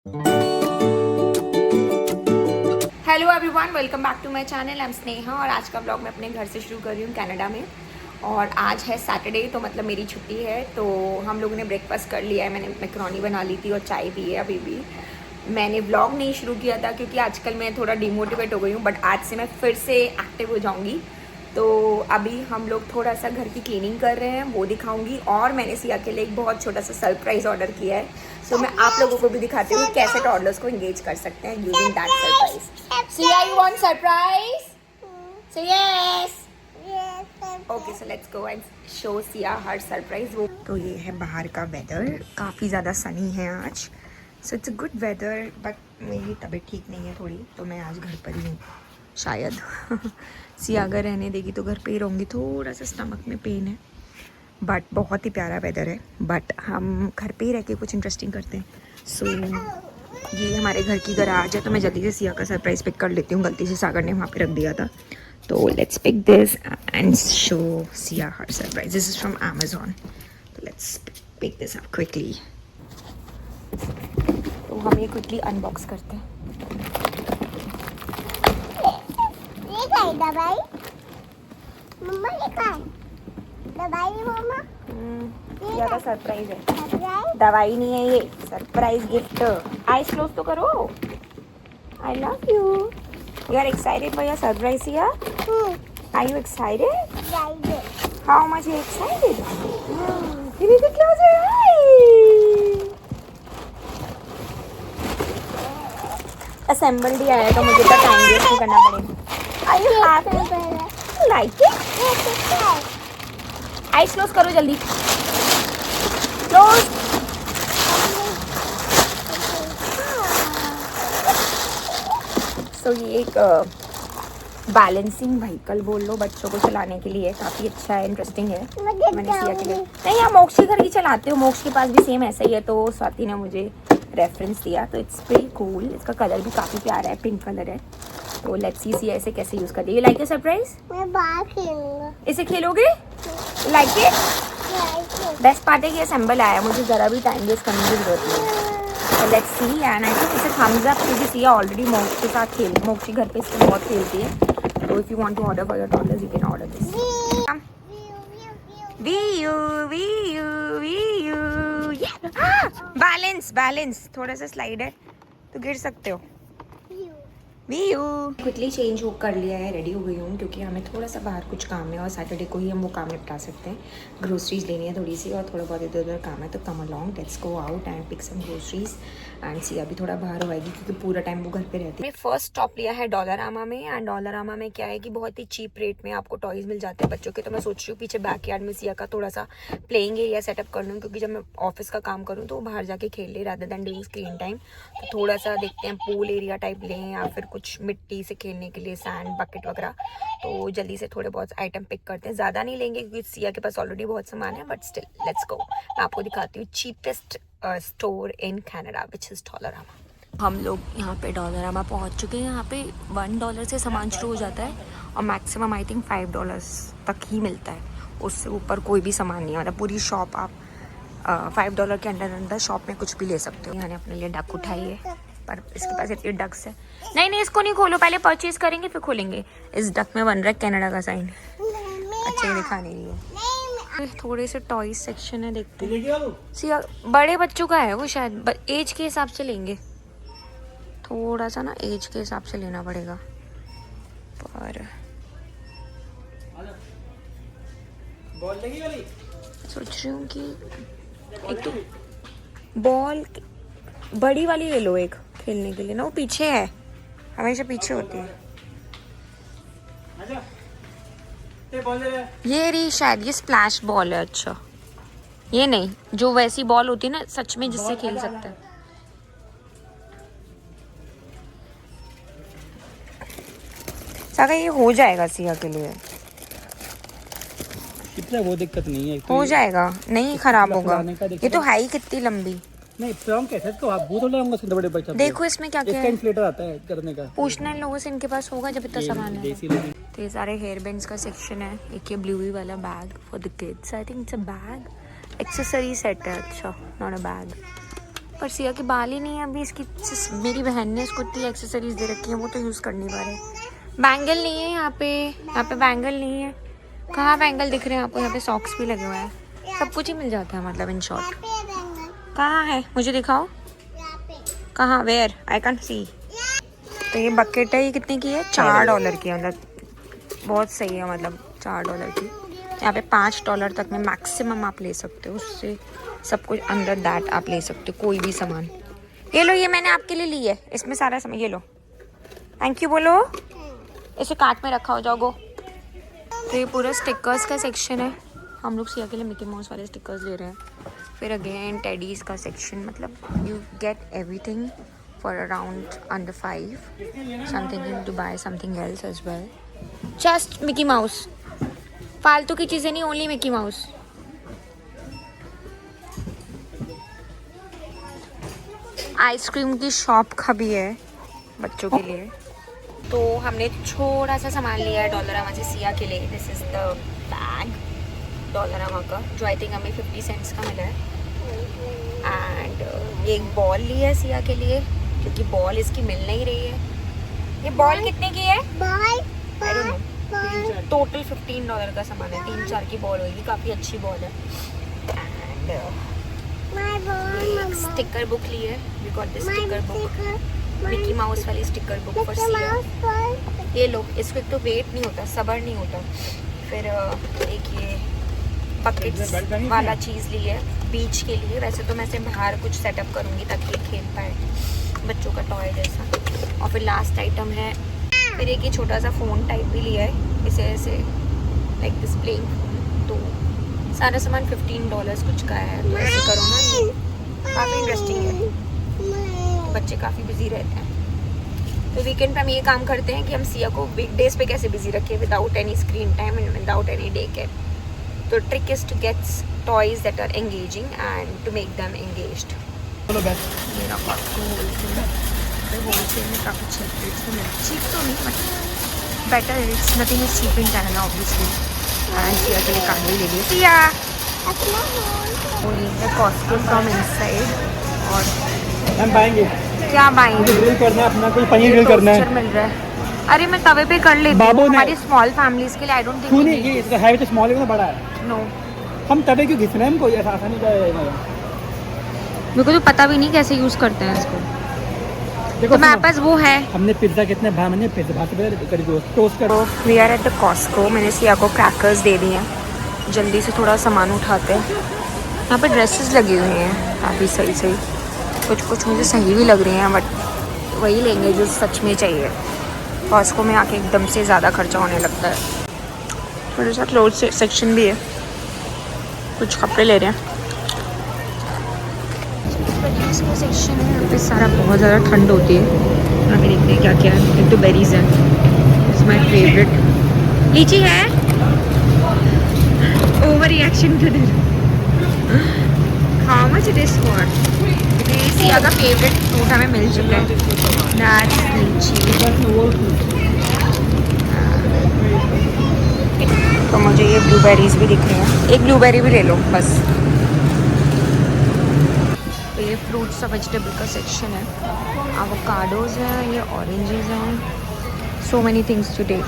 Hello everyone, welcome back to my channel. I am Sneha और आज का ब्लॉग मैं अपने घर से शुरू कर रही हूँ कनाडा में। और आज है सैटरडे, तो मतलब मेरी छुट्टी है। तो हम लोगों ने ब्रेकफास्ट कर लिया है। मैंने मैकरोनी बना ली थी और चाय पी है अभी भी। मैंने ब्लॉग नहीं शुरू किया था क्योंकि आजकल मैं थोड़ा डिमोटिवेट हो गई हूँ, बट आज से मैं फिर से एक्टिव हो जाऊँगी। तो अभी हम लोग थोड़ा सा घर की क्लीनिंग कर रहे हैं, वो दिखाऊंगी। और मैंने सिया के लिए एक बहुत छोटा सा सरप्राइज ऑर्डर किया है, तो मैं आप लोगों को भी दिखाती हूँ कैसे टॉडलर्स को एंगेज कर सकते हैं using that surprise. Siya, you want surprise? Say yes. Okay, so let's go and show Siya her surprise. वो तो ये है बाहर का वेदर, काफ़ी ज़्यादा सनी है आज। So it's a good weather, but मेरी तबीयत ठीक नहीं है थोड़ी, तो मैं आज घर पर ही हूँ शायद। सिया अगर रहने देगी तो घर पे ही रहूँगी। थोड़ा सा स्टमक में पेन है, बट बहुत ही प्यारा वेदर है। बट हम घर पे ही रह के कुछ इंटरेस्टिंग करते हैं। सो ये हमारे घर की गराज है, तो मैं जल्दी से सिया का सरप्राइज पिक कर लेती हूँ। गलती से सागर ने वहाँ पे रख दिया था, तो let's pick this and show Siya her surprise. This is from Amazon, तो let's pick this up quickly. तो हम ये क्विकली अनबॉक्स करते हैं। दवाई मम्मा दवाई मम्मा ज़्यादा सरप्राइज है। दवाई नहीं है ये, सरप्राइज गिफ्ट। आईज क्लोज तो करो। I love you. You are excited for your surprise या? Are you excited? How much you excited? You need to close your eyes. Assembled ही आया, तो मुझे तो टाइम वेस्ट नहीं करना पड़ेगा। Are you happy? Like it? Eyes close करो जल्दी। क्लोज। सो ये एक बैलेंसिंग व्हीकल बोल लो, बच्चों को चलाने के लिए काफ़ी अच्छा है, इंटरेस्टिंग है। मैंने सिया के लिए नहीं, आप मोक्ष घर की चलाते हो, मोक्ष के पास भी सेम ऐसा ही है, तो स्वाति ने मुझे रेफरेंस दिया। तो इट्स प्रीटी कूल। इसका कलर भी काफ़ी प्यारा है, पिंक कलर है। तो लेट्स सी सिया इसे कैसे यूज़ कर रही है। Like a surprise? मैं बाहर खेलूंगा। इसे खेलोगे? Like it? बेस्ट पार्ट है कि असेंबल आया, मुझे ज़रा भी टाइम वेस्ट करने की जरूरत नहीं है। तो let's see. And I think इसे थम्स अप, क्योंकि सिया ऑलरेडी मोक्ष के साथ मोक्ष घर पे इसके बहुत खेलती है। तो if you want to order for your toddlers you can order this. Balance balance, थोड़ा सा स्लाइड है तो गिर सकते हो। क्विकली चेंज हो कर लिया है, रेडी हो गई हूँ, क्योंकि हमें थोड़ा सा बाहर कुछ काम है और सैटरडे को ही हम वो काम निपटा सकते हैं। ग्रोसरीज लेनी है थोड़ी सी, और थोड़ा बहुत इधर उधर काम है, तो come along, let's go out and pick some groceries. And Siya भी थोड़ा बाहर होएगी क्योंकि पूरा टाइम वो घर पे रहती है। मैं फर्स्ट स्टॉप लिया है डॉलरामा में। एंड डॉलरामा में क्या है कि बहुत ही चीप रेट में आपको टॉयज मिल जाते हैं बच्चों के। तो मैं सोच रही हूँ पीछे बैकयार्ड में सिया का थोड़ा सा प्लेइंग एरिया सेटअप कर लूँ, क्योंकि जब मैं ऑफिस का काम करूँ तो वो बाहर जाके खेल ले rather than doing screen time. तो थोड़ा सा देखते हैं पूल एरिया टाइप लें या फिर कुछ मिट्टी से खेलने के लिए सैंड बकेट वगैरह। तो जल्दी से थोड़े बहुत आइटम पिक करते हैं, ज़्यादा नहीं लेंगे क्योंकि सिया के पास ऑलरेडी बहुत सामान है, बट स्टिल लेट्स गो। मैं आपको दिखाती हूँ cheapest store in Canada which is Dollarama. हम लोग यहाँ पे डॉलरामा पहुँच चुके हैं। यहाँ पे $1 से सामान शुरू हो जाता है और मैक्सिमम आई थिंक $5 तक ही मिलता है, उससे ऊपर कोई भी सामान नहीं है। मतलब पूरी शॉप आप $5 के अंदर शॉप में कुछ भी ले सकते हो। मैंने अपने लिए डक उठाई है, पर इसके पास इतनी डक्स है। नहीं, इसको नहीं खोलो, पहले परचेज करेंगे फिर खोलेंगे। इस डक में बन रहा है कनाडा का साइन। अच्छे दिखा नहीं रही है। थोड़े से टॉय सेक्शन है, देखते हैं। सिया बड़े बच्चों का है वो, शायद एज के हिसाब से लेंगे। थोड़ा सा ना एज के हिसाब से लेना पड़ेगा, पर सोच रही हूँ कि एक तो बॉल बड़ी वाली ले लो एक खेलने के लिए ना, वो पीछे है, हमेशा पीछे होती है। ये रही शायद, ये स्प्लैश बॉल है। अच्छा, ये नहीं, जो वैसी बॉल होती है ना सच में जिससे खेल सकते हैं। सागा ये हो जाएगा सिया के लिए, कितना वो दिक्कत नहीं है, हो जाएगा, नहीं खराब होगा। ये तो है ही कितनी लंबी। नहीं प्रॉम कैसे तो आप वो तो लाऊंगा सिंधु बड़े बच्चा। देखो इसमें क्या क्या इसका है, इन्फ्लेटर आता है करने का। पूछना इन लोगों से, इनके पास होगा जब इतना सामान है। तो ये सारे हेयर बैंड्स का सेक्शन है। एक ये ब्लूई वाला bag for the kids, I think it's a bag, accessory set है। अच्छा, नॉट अ बैग। पर सिया के बाल ही नहीं है अभी इसकी। मेरी बहन ने इसको इतनी एक्सेसरीज दे रखी है, वो तो यूज़ कर नहीं पा रहे। बैंगल नहीं है यहाँ पे बैंगल नहीं है। कहाँ बैंगल दिख रहे हैं आपको? यहाँ पे सॉक्स भी लगे हुए हैं, सब कुछ ही मिल जाता है मतलब इन शॉर्ट। कहाँ है मुझे दिखाओ, कहाँ? वेयर? I can see. तो ये बकेट है, ये कितने की है? $4 की है, मतलब बहुत सही है, मतलब $4 की। यहाँ पे $5 तक में मैक्सिमम आप ले सकते हो, उससे सब कुछ अंडर दैट आप ले सकते हो कोई भी सामान। ये लो, ये मैंने आपके लिए ली है, इसमें सारा सामान। ये लो, थैंक यू बोलो। इसे कार्ट में रखा हो, जाओ। तो ये पूरा स्टिकर्स का सेक्शन है। हम लोग सिया के लिए मिकी माउस वाले स्टिकर्स ले रहे हैं। फिर अगेन टेडीज का सेक्शन, मतलब you get everything for around under 5। So I am thinking to buy something else as well. Just Mickey Mouse, फालतू की चीज़ें नहीं, ओनली मिकी माउस। आइसक्रीम की शॉप का भी है बच्चों के लिए। तो हमने थोड़ा सा सामान लिया है डॉलरामा से सिया के लिए। This is the bag Dollarama का, जो आई थिंक हमें 50 सेंट्स का मिला है। एंड एक बॉल ली है सिया के लिए, क्योंकि बॉल इसकी मिल नहीं रही है। ये बॉल कितने की है? आई डोंट नो, टोटल $15 का सामान है। 3-4 की बॉल होगी, काफ़ी अच्छी बॉल है। एंड एक स्टिकर बुक ली है, we got this sticker book, Mickey Mouse वाली स्टिकर बुक फॉर सिया। ये लो, इसको एक तो वेट नहीं होता, सब्र नहीं होता। फिर एक ये बकेट्स वाला चीज़ ली है बीच के लिए। वैसे तो मैं इसे बाहर कुछ सेटअप करूँगी ताकि ये खेल पाए, बच्चों का टॉय जैसा। और फिर लास्ट आइटम है, फिर एक ये छोटा सा फ़ोन टाइप भी लिया है, इसे ऐसे लाइक दिस प्लेइंग फोन। तो सारा सामान $15 कुछ का है। तो ऐसे करो ना, ये काफ़ी इंटरेस्टिंग है, बच्चे काफ़ी बिजी रहते हैं। तो वीकेंड पे हम ये काम करते हैं कि हम सिया को वीकडेज पे कैसे बिजी रखें without any screen time and without any day care. तो trick is to get toys that are engaging and to make them engaged. मेरा कॉस्को होलसेल में काफ़ी चीप रेट्स में मिलता है। चीप तो नहीं, मतलब better rates, nothing is cheap in China obviously. And Siya के लिए कांडे ले लिए सिया। और ये है कॉस्को फ्रॉम इनसाइड। और हम पाएंगे क्या बाएंगे? ग्रिल करना है अपना, कोई पनीर ग्रिल करना है। मिल रहा है। अरे मैं तवे पे कर लेती हूँ, हमारी स्मॉल फैमिलीज के लिए। आई डोंट क्यों थिंक नहीं, ये है तो स्मॉल है, बड़ा है। नो, हम तवे क्यों घिस रहे हैं? हमको ऐसा आसानी का मेरे को तो पता भी नहीं कैसे यूज़ करते हैं इसको। देखो, तो मेरे पास वो है। हमने पिज्ज़ा कितने भाव मैंने पिज्ज़ा कर दो टोस्ट करो। We are at the Costco. मैंने सिया को क्रैकर्स दे दिए हैं। जल्दी से थोड़ा सामान उठाते हैं। यहाँ पे ड्रेसेस लगी हुई हैं काफ़ी सही सही, कुछ मुझे सही भी लग रही हैं, बट वही लेंगे जो सच में चाहिए। कॉस्को में आके एकदम से ज़्यादा खर्चा होने लगता है। थोड़ा सा क्लोथ सेक्शन भी है, कुछ कपड़े ले रहे हैं। इसका सेक्शन है, यहाँ पे सारा बहुत ज़्यादा ठंड होती है। यहाँ पे देखते हैं क्या क्या है। एक तो बेरीज है, इट्स माय फेवरेट। लीची है, ओवर रिएक्शन कर दे। How much it is for? Siya का फेवरेट फ्रूट हमें मिल चुका है, दैट्स लीची। तो मुझे ये ब्लूबेरीज भी दिख रही हैं, एक ब्लूबेरी भी ले लो बस। तो ये फ्रूट्स और वेजिटेबल का सेक्शन है। एवोकाडोज हैं, ये ऑरेंजेस हैं, so many things to take.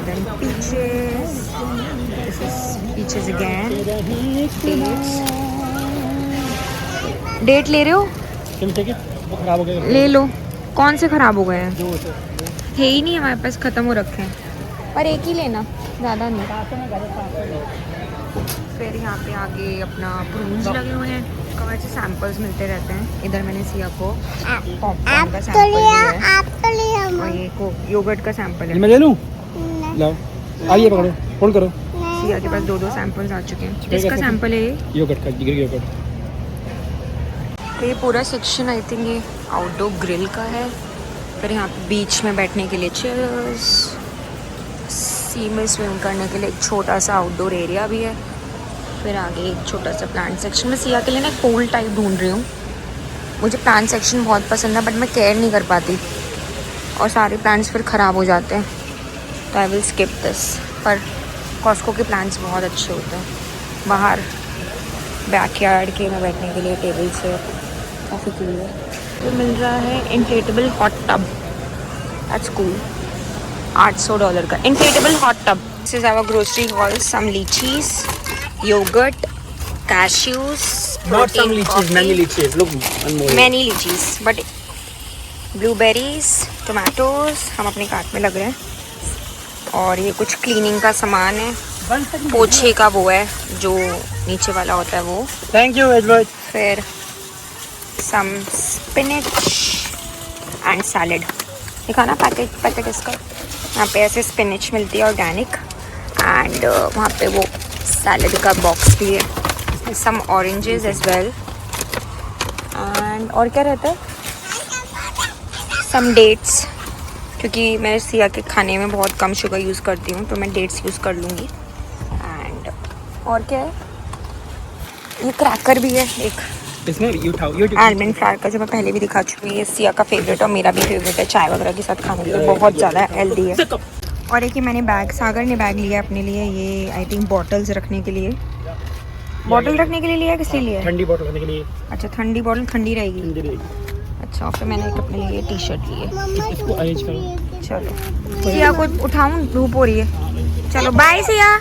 Then peaches, this is peaches again. Date ले रहे हो? वो खराब हो गया। ले लो। कौन से ख़राब हो गए हैं? है ही नहीं हमारे पास, ख़त्म हो रखे हैं। पर एक ही लेना, ज़्यादा नहीं। फिर यहाँ पे आगे अपना प्रून्स लगे हुए हैं, कवर से सैम्पल्स मिलते रहते हैं। इधर मैंने सिया को पॉपकॉर्न का सैंपल दिया है, और ये को योगर्ट का सैंपल है। मैं ले लूँ? लाओ, आइए पकड़ो, होल्ड करो। सिया के पास 2 सैंपल्स आ चुके हैं। किसका सैंपल है ये? योगर्ट का, जिगर योगर्ट। तो ये पूरा सेक्शन आई थिंक ये आउटडोर ग्रिल का है। फिर यहाँ पे बीच में बैठने के लिए चेयर्स, सी में स्विम करने के लिए एक छोटा सा आउटडोर एरिया भी है। फिर आगे एक छोटा सा प्लांट सेक्शन। मैं सिया के लिए ना एक पूल टाइप ढूंढ रही हूँ। मुझे प्लांट सेक्शन बहुत पसंद है, बट मैं केयर नहीं कर पाती और सारे प्लांट्स फिर ख़राब हो जाते हैं, तो आई विल स्किप दिस। पर कॉस्को के प्लांट्स बहुत अच्छे होते हैं। बाहर बैकयार्ड के में बैठने के लिए टेबल से काफ़ी कूल है। तो मिल रहा है inflatable hot tub at school, $800 का inflatable hot tub. This is our grocery haul, some lychees, yoghurt, cashews, Not some protein lychees, coffee, many lychees. Look, one more. many lychees, but blueberries, tomatoes हम अपने cart में लग रहे हैं। और ये कुछ क्लीनिंग का सामान है, One second. पोछे का वो है जो नीचे वाला होता है वो। Thank you, Edward. फिर some spinach and salad। दिखाना पैकेट इसका। यहाँ पे ऐसे स्पिनच मिलती है ऑर्गेनिक, एंड वहाँ पे वो सैलड का बॉक्स भी है। सम ऑरेंजेस एज वेल, एंड और क्या रहता है, सम डेट्स, क्योंकि मैं सिया के खाने में बहुत कम शुगर यूज़ करती हूँ तो मैं डेट्स यूज़ कर लूँगी। एंड और क्या है, ये क्रैकर भी है एक, इसमें you uठाओ, आलमंड फ्लावर का, जो मैं पहले भी दिखा चुकी हूँ। ये सिया का फेवरेट और मेरा भी फेवरेट है, चाय वगैरह के साथ खाने के लिए बहुत ज़्यादा हेल्दी है। और एक ही मैंने बैग, सागर ने बैग लिया अपने लिए, ये आई थिंक बॉटल्स रखने के लिए। बॉटल रखने के लिए लिया, किस लिए लिया है? ठंडी बॉटल रखने के लिए। अच्छा, ठंडी बॉटल ठंडी रहेगी। ठंडी रहेगी। अच्छा, और फिर मैंने एक अपने लिए टी शर्ट ली है। इसको अरेंज करो। चलो, सिया को उठाऊं, धूप हो रही है। चलो बाय सिया।